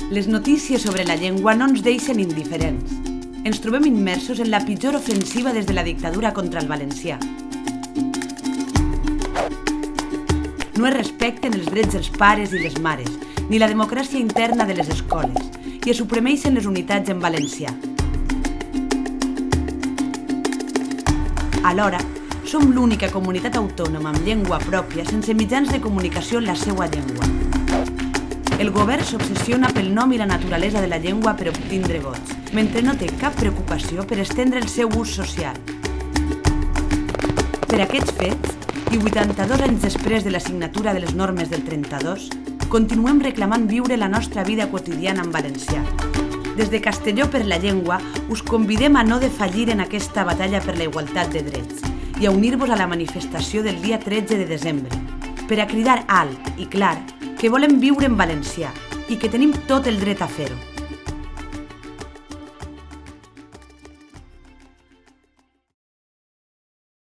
Les notícies sobre la llengua no ens deixen indiferents. Ens trobem immersos en la pitjor ofensiva des de la dictadura contra el valencià. No es respecten els drets dels pares i les mares, ni la democràcia interna de les escoles, i es suprimeixen les unitats en valencià. Alhora, som l'única comunitat autònoma amb llengua pròpia sense mitjans de comunicació en la seva llengua. El govern s'obsessiona pel nom i la naturalesa de la llengua per obtindre vots, mentre no té cap preocupació per estendre el seu ús social. Per aquests fets, i 82 anys després de la signatura de les normes del 32, continuem reclamant viure la nostra vida quotidiana en valencià. Des de Castelló per la Llengua us convidem a no defallir en aquesta batalla per la igualtat de drets i a unir-vos a la manifestació del dia 13 de desembre per a cridar alt i clar que volem viure en valencià i que tenim tot el dret a fer-ho.